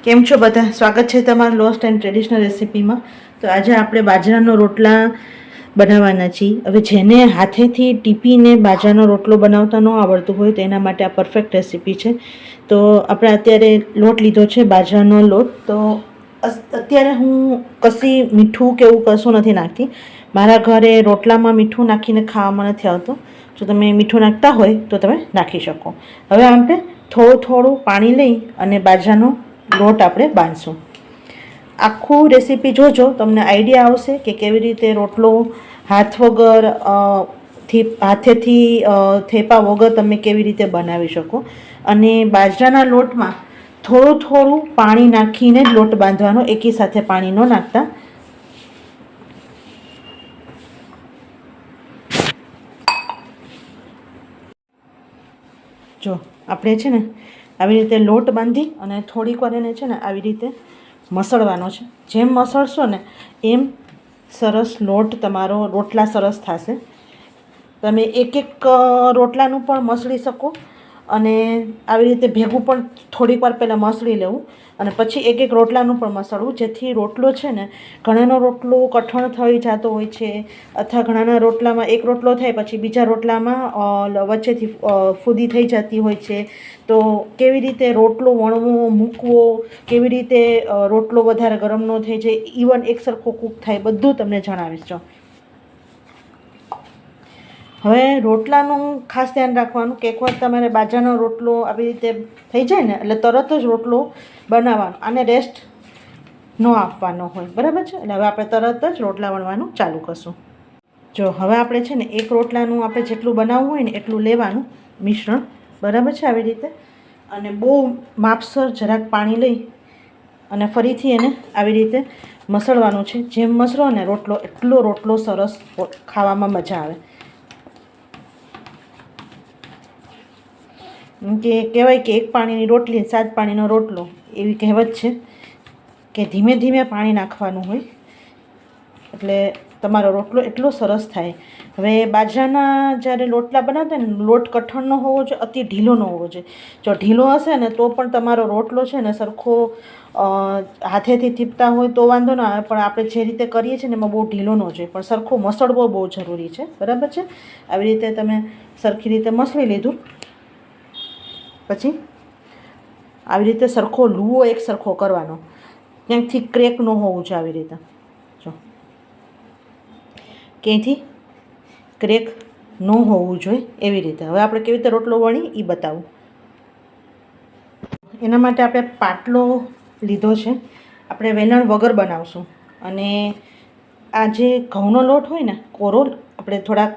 કેમ છો બધા? સ્વાગત છે તમારું લોસ્ટ એન્ડ ટ્રેડિશનલ રેસિપીમાં. તો આજે આપણે બાજરાનો રોટલા બનાવવાના છીએ. હવે જેને હાથેથી ટીપીને બાજરાનો રોટલો બનાવતા ન આવડતું હોય તો એના માટે આ પરફેક્ટ રેસીપી છે. તો આપણે અત્યારે લોટ લીધો છે, બાજરાનો લોટ. તો અત્યારે હું મીઠું કે એવું કશું નથી નાખતી. મારા ઘરે રોટલામાં મીઠું નાખીને ખાવામાં નથી આવતું. જો તમે મીઠું નાખતા હોય તો તમે નાખી શકો. હવે આપણે થોડું પાણી લઈ અને બાજરાનો લોટ આપણે બાંધશું. આખું રેસીપી જોજો, તમને આઈડિયા આવશે કે કેવી રીતે રોટલો હાથેથી થેપા વગર તમે કેવી રીતે બનાવી શકો. અને બાજરાના લોટમાં થોડું પાણી નાખીને જ લોટ બાંધવાનો, એકી સાથે પાણી ન નાખતા. જો આપણે છે ને આવી રીતે લોટ બાંધી અને થોડીક વાર એને છે ને આવી રીતે મસળવાનો છે. જેમ મસળશો ને એમ સરસ લોટ તમારો રોટલા સરસ થશે. તમે એક રોટલાનું પણ મસળી શકો અને આવી રીતે ભેગું પણ થોડીક વાર પહેલાં મસળી લેવું અને પછી એક રોટલાનું પણ મસળવું, જેથી રોટલો છે ને, ઘણાનો રોટલો કઠણ થઈ જતો હોય છે, અથવા ઘણાના રોટલામાં એક રોટલો થાય પછી બીજા રોટલામાં વચ્ચેથી ફૂદી થઈ જતી હોય છે. તો કેવી રીતે રોટલો વણવો, મૂકવો, કેવી રીતે રોટલો વધારે ગરમ ન થઈ જાય, ઇવન એક સરખો કૂક થાય, બધું તમને જણાવીશ. જો હવે રોટલાનું ખાસ ધ્યાન રાખવાનું કે એકવાર તમારે બાજરાનો રોટલો આવી રીતે થઈ જાય ને એટલે તરત જ રોટલો બનાવવાનો, આને રેસ્ટ ન આપવાનો હોય, બરાબર છે? એટલે હવે આપણે તરત જ રોટલા વણવાનું ચાલુ કરશું. જો હવે આપણે છે ને એક રોટલાનું આપણે જેટલું બનાવવું હોય ને એટલું લેવાનું મિશ્રણ, બરાબર છે? આવી રીતે અને બહુ માપસર જરાક પાણી લઈ અને ફરીથી એને આવી રીતે મસળવાનું છે. જેમ મસળો ને રોટલો સરસ ખાવામાં મજા આવે. કે કહેવાય કે એક પાણીની રોટલી 7 પાણીનો રોટલો, એવી કહેવત છે કે ધીમે ધીમે પાણી નાખવાનું હોય એટલે તમારો રોટલો એટલો સરસ થાય. હવે બાજરાના જ્યારે રોટલા બનાવતા ને, લોટ કઠણ ન હોવો જોઈએ, અતિ ઢીલો ન હોવો જોઈએ. જો ઢીલો હશે ને તો પણ તમારો રોટલો છે ને સરખો હાથેથી થીપતા હોય તો વાંધો ના આવે, પણ આપણે જે રીતે કરીએ છીએ ને એમાં બહુ ઢીલો ન જોઈએ, પણ સરખો મસળવો બહુ જરૂરી છે, બરાબર છે? આવી રીતે તમે સરખી રીતે મસળી લીધું પછી આવી રીતે સરખો લૂવો એક સરખો કરવાનો, ક્યાંકથી ક્રેક ન હોવું જોઈએ. આવી રીતે જો ક્યાંયથી ક્રેક ન હોવું જોઈએ એવી રીતે. હવે આપણે કેવી રીતે રોટલો વણી એ બતાવું. એના માટે આપણે પાટલો લીધો છે. આપણે વેલણ વગર બનાવશું અને આ જે ઘઉંનો લોટ હોય ને કોરો, આપણે થોડાક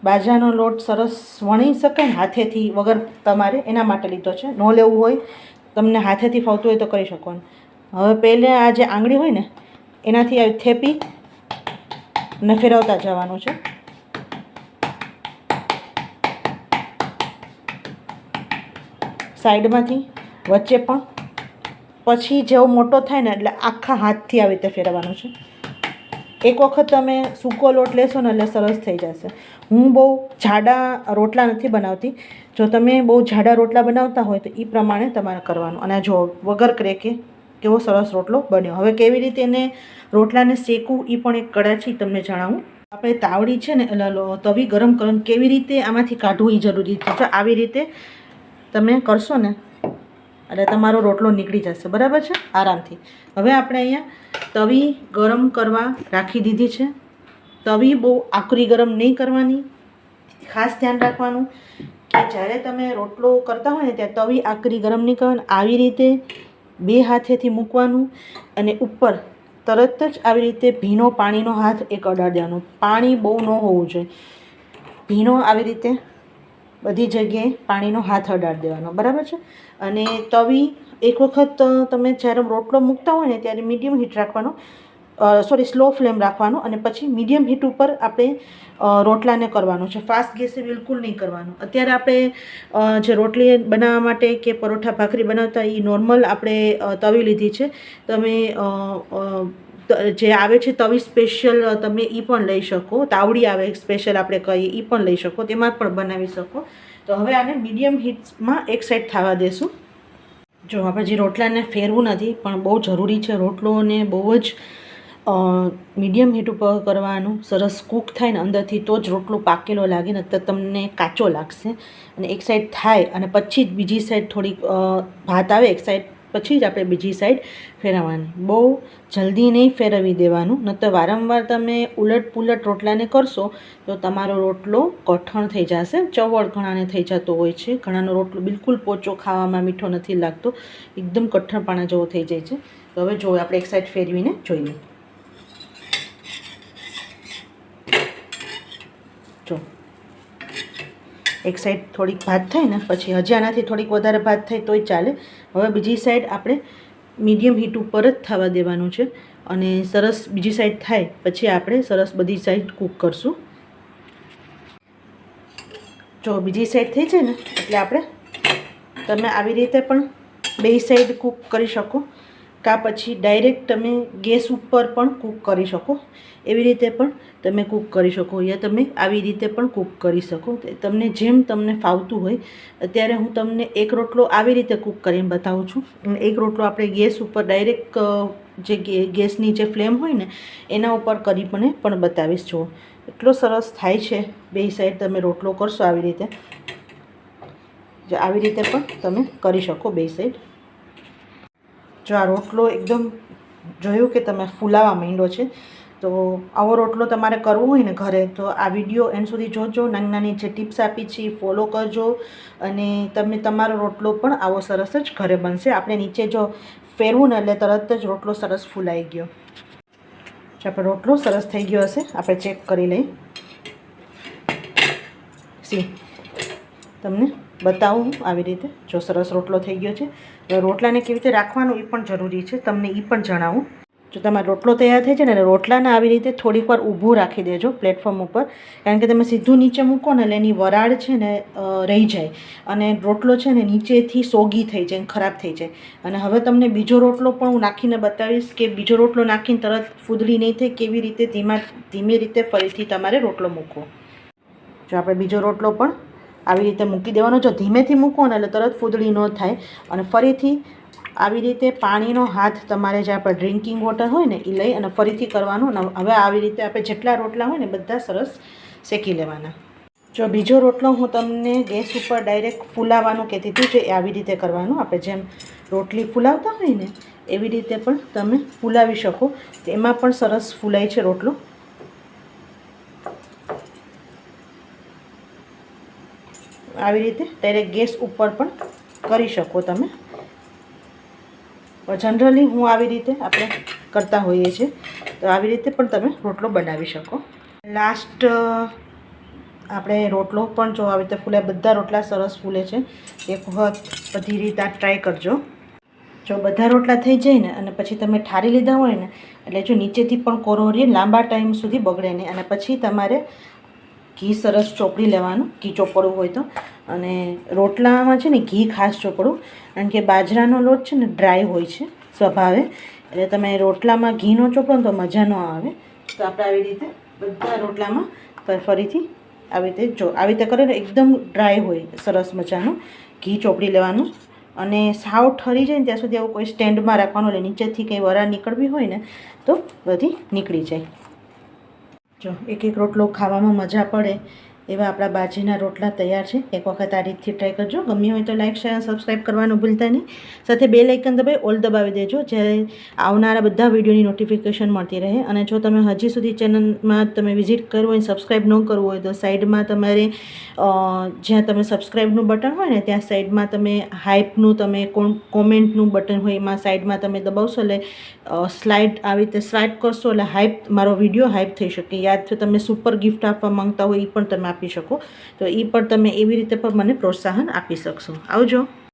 બાજરાનો લોટ સરસ વણી શકાય ને હાથેથી વગર તમારે, એના માટે લીધો છે. ન લેવું હોય, તમને હાથેથી ફાવતું હોય તો કરી શકો. હવે પહેલે આ જે આંગળી હોય ને એનાથી આવી થેપી અને ફેરવતા જવાનું છે. સાઈડમાંથી, વચ્ચે પણ. પછી જેવો મોટો થાય ને એટલે આખા હાથથી આવી રીતે ફેરવવાનું છે. એક વખત તમે સૂકો લોટ લેશો ને એટલે સરસ થઈ જશે. હું બહુ જાડા રોટલા નથી બનાવતી. જો તમે બહુ જાડા રોટલા બનાવતા હોય તો એ પ્રમાણે તમારે કરવાનું. અને જો વગર ક્રેકે કેવો સરસ રોટલો બન્યો. હવે કેવી રીતે એને રોટલાને શેકવું એ પણ એક કળા છે, તમને જણાવું. આપણે તાવડી છે ને તવી ગરમ કરવાનું, કેવી રીતે આમાંથી કાઢવું એ જરૂરી છે. જો આવી રીતે તમે કરશો ને એટલે તમારો રોટલો નીકળી જશે, બરાબર છે? આરામથી. હવે આપણે અહીંયા તવી ગરમ કરવા રાખી દીધી છે. તવી બહુ આકરી ગરમ નહીં કરવાની. ખાસ ધ્યાન રાખવાનું કે જ્યારે તમે રોટલો કરતા હોય ને ત્યારે તવી આકરી ગરમ નહીં કરવાની. આવી રીતે 2 હાથેથી મૂકવાનું અને ઉપર તરત જ આવી રીતે ભીનો પાણીનો હાથ એક અડાડી દેવાનો. પાણી બહુ ન હોવું જોઈએ, ભીનો આવી રીતે બધી જગ્યાએ પાણીનો હાથ અડાડી દેવાનો, બરાબર છે? અને તવી એક વખત તમે જ્યારે રોટલો મૂકતા હોય ને ત્યારે મીડિયમ હીટ રાખવાનો, સ્લો ફ્લેમ રાખવાનો, અને પછી મીડિયમ હીટ ઉપર આપણે રોટલાને કરવાનું છે. ફાસ્ટ ગેસે બિલકુલ નહીં કરવાનું. અત્યારે આપણે જે રોટલી બનાવવા માટે કે પરોઠા ભાખરી બનાવતા એ નોર્મલ આપણે તવી લીધી છે. તમે જે આવે છે તવી સ્પેશિયલ, તમે એ પણ લઈ શકો. તાવડી આવે સ્પેશિયલ આપણે કહીએ, એ પણ લઈ શકો, તેમાં પણ બનાવી શકો. તો હવે આને મીડિયમ હીટમાં એક સાઈડ થવા દેશું. જો આપણે જે રોટલાને ફેરવું નથી, પણ બહુ જરૂરી છે રોટલોને બહુ જ મીડિયમ હીટ ઉપર કરવાનું, સરસ કૂક થાય ને અંદરથી તો જ રોટલો પાકેલો લાગે, ને તો તમને કાચો લાગશે. અને એક સાઈડ થાય અને પછી જ બીજી સાઈડ થોડીક ભાત આવે એક સાઈડ, પછી જ આપણે બીજી સાઈડ ફેરવવાની. બહુ જલ્દી નહીં ફેરવી દેવાનું, ન તો વારંવાર તમે ઉલટ પુલટ રોટલાને કરશો તો તમારો રોટલો કઠણ થઈ જશે. ચવળ ઘણાને થઈ જતો હોય છે, ઘણાનો રોટલો બિલકુલ પોચો, ખાવામાં મીઠો નથી લાગતો, એકદમ કઠણપાણા જેવો થઈ જાય છે. તો હવે જો આપણે એક સાઈડ ફેરવીને જોઈએ. જો એક સાઈડ થોડીક ભાત થાય ને પછી હજી આનાથી થોડીક વધારે ભાત થાય તોય ચાલે. હવે બીજી સાઈડ આપણે મીડિયમ હીટ ઉપર જ થવા દેવાનું છે, અને સરસ બીજી સાઈડ થાય પછી આપણે સરસ બધી સાઈડ કૂક કરશું. જો બીજી સાઈડ થઈ જાય ને એટલે આપણે તમે આવી રીતે પણ બે સાઈડ કૂક કરી શકો, કાં પછી ડાયરેક્ટ તમે ગેસ ઉપર પણ કૂક કરી શકો. એવી રીતે પણ તમે કૂક કરી શકો, યા તમે આવી રીતે પણ કૂક કરી શકો, તમને જેમ તમને ફાવતું હોય. અત્યારે હું તમને એક રોટલો આવી રીતે કૂક કરીને બતાવું છું. એક રોટલો આપણે ગેસ ઉપર ડાયરેક્ટ જે ગેસની જે ફ્લેમ હોય ને એના ઉપર કરીને પણ બતાવીશ. જો એટલો સરસ થાય છે, બે સાઈડ તમે રોટલો કરશો આવી રીતે, જો આવી રીતે પણ તમે કરી શકો બે સાઈડ. જો આ રોટલો એકદમ જોયું કે તમે ફૂલાવા માંડ્યો છે, તો આવો રોટલો તમારે કરવો હોય ને ઘરે તો આ વિડીયો એન્ડ સુધી જોજો. નાની નાની જે ટિપ્સ આપી છે એ ફોલો કરજો, અને તમે તમારો રોટલો પણ આવો સરસ જ ઘરે બનશે. આપણે નીચે જો ફેરવું ને એટલે તરત જ રોટલો સરસ ફૂલાઈ ગયો. જો આપણે રોટલો સરસ થઈ ગયો હશે, આપણે ચેક કરી લઈએ. તમને બતાવું આવી રીતે, જો સરસ રોટલો થઈ ગયો છે. રોટલાને કેવી રીતે રાખવાનું એ પણ જરૂરી છે, તમને એ પણ જણાવું. જો તમારો રોટલો તૈયાર થઈ જાય ને, રોટલાને આવી રીતે થોડીક વાર ઊભું રાખી દેજો પ્લેટફોર્મ ઉપર, કારણ કે તમે સીધું નીચે મૂકો ને એટલે એની વરાળ છે ને રહી જાય, અને રોટલો છે ને નીચેથી સોગી થઈ જાય, ખરાબ થઈ જાય. અને હવે તમને બીજો રોટલો પણ હું નાખીને બતાવીશ કે બીજો રોટલો નાખીને તરત ફૂદડી નહીં થાય, કેવી રીતે ધીમે રીતે ફરીથી તમારે રોટલો મૂકવો. જો આપણે બીજો રોટલો પણ આવી રીતે મૂકી દેવાનો. જો ધીમેથી મૂકો ને એટલે તરત ફૂદડી ન થાય, અને ફરીથી આવી રીતે પાણીનો હાથ તમારે જે આપણે ડ્રિંકિંગ વોટર હોય ને એ લઈ અને ફરીથી કરવાનું. હવે આવી રીતે આપણે જેટલા રોટલા હોય ને બધા સરસ શેકી લેવાના. જો બીજો રોટલો હું તમને ગેસ ઉપર ડાયરેક્ટ ફૂલાવવાનું કહેતી હતી, જે આવી રીતે કરવાનું. આપણે જેમ રોટલી ફૂલાવતા હોય ને એવી રીતે પણ તમે ફૂલાવી શકો, એમાં પણ સરસ ફૂલાય છે રોટલો. આવી રીતે ડાયરેક્ટ ગેસ ઉપર પણ કરી શકો તમે. જનરલી હું આવી રીતે આપણે કરતા હોઈએ છીએ, તો આવી રીતે પણ તમે રોટલો બનાવી શકો. લાસ્ટ આપણે રોટલો પણ જો આવી રીતે ફૂલે, બધા રોટલા સરસ ફૂલે છે. એક વખત બધી રીતે આ ટ્રાય કરજો. જો બધા રોટલા થઈ જાય ને અને પછી તમે ઠારી લીધા હોય ને એટલે જો નીચેથી પણ કોરો રહે, લાંબા ટાઈમ સુધી બગડે નહીં. અને પછી તમારે ઘી સરસ ચોપડી લેવાનું, ઘી ચોપડવું હોય તો. અને રોટલામાં છે ને ઘી ખાસ ચોપડવું, કારણ કે બાજરાનો લોટ છે ને ડ્રાય હોય છે સ્વભાવે, એટલે તમે રોટલામાં ઘી ન ચોપડો ને તો મજા ન આવે. તો આપણે આવી રીતે બધા રોટલામાં ફરીથી આવી રીતે જો આવી રીતે કરે ને એકદમ ડ્રાય હોય સરસ મજાનું, ઘી ચોપડી લેવાનું. અને સાવ ઠરી જાય ને ત્યાં સુધી આવું કોઈ સ્ટેન્ડમાં રાખવાનું, એટલે નીચેથી કંઈ વરાળ નીકળવી હોય ને તો બધી નીકળી જાય. જો એક એક રોટલો ખાવામાં મજા પડે એવા આપણા બાજરીના રોટલા તૈયાર છે. એક વખત આ રીતથી ટ્રાય કરજો. ગમ્યું હોય તો લાઈક, શેર અને સબસ્ક્રાઈબ કરવાનું ભૂલતા નહીં. સાથે બેલ આઇકન દબાવી ઓલ દબાવી દેજો, જ્યારે આવનારા બધા વિડીયોની નોટિફિકેશન મળતી રહે. અને જો તમે હજી સુધી ચેનલમાં તમે વિઝિટ કરવું હોય, સબસ્ક્રાઈબ ન કરવું હોય તો સાઈડમાં તમારે જ્યાં તમે સબસ્ક્રાઈબનું બટન હોય ને ત્યાં સાઈડમાં તમે હાઇપનું તમે કોમેન્ટનું બટન હોય એમાં સાઈડમાં તમે દબાવશો એટલે સ્લાઇડ આવી રીતે સ્વાઇપ કરશો એટલે હાઇપ મારો વિડીયો હાઇપ થઈ શકે. યાદ જો તમે સુપર ગિફ્ટ આપવા માંગતા હોય એ પણ તમે આપી શકો, તો એ પણ તમે એવી રીતે પણ મને પ્રોત્સાહન આપી શકશો. આવજો.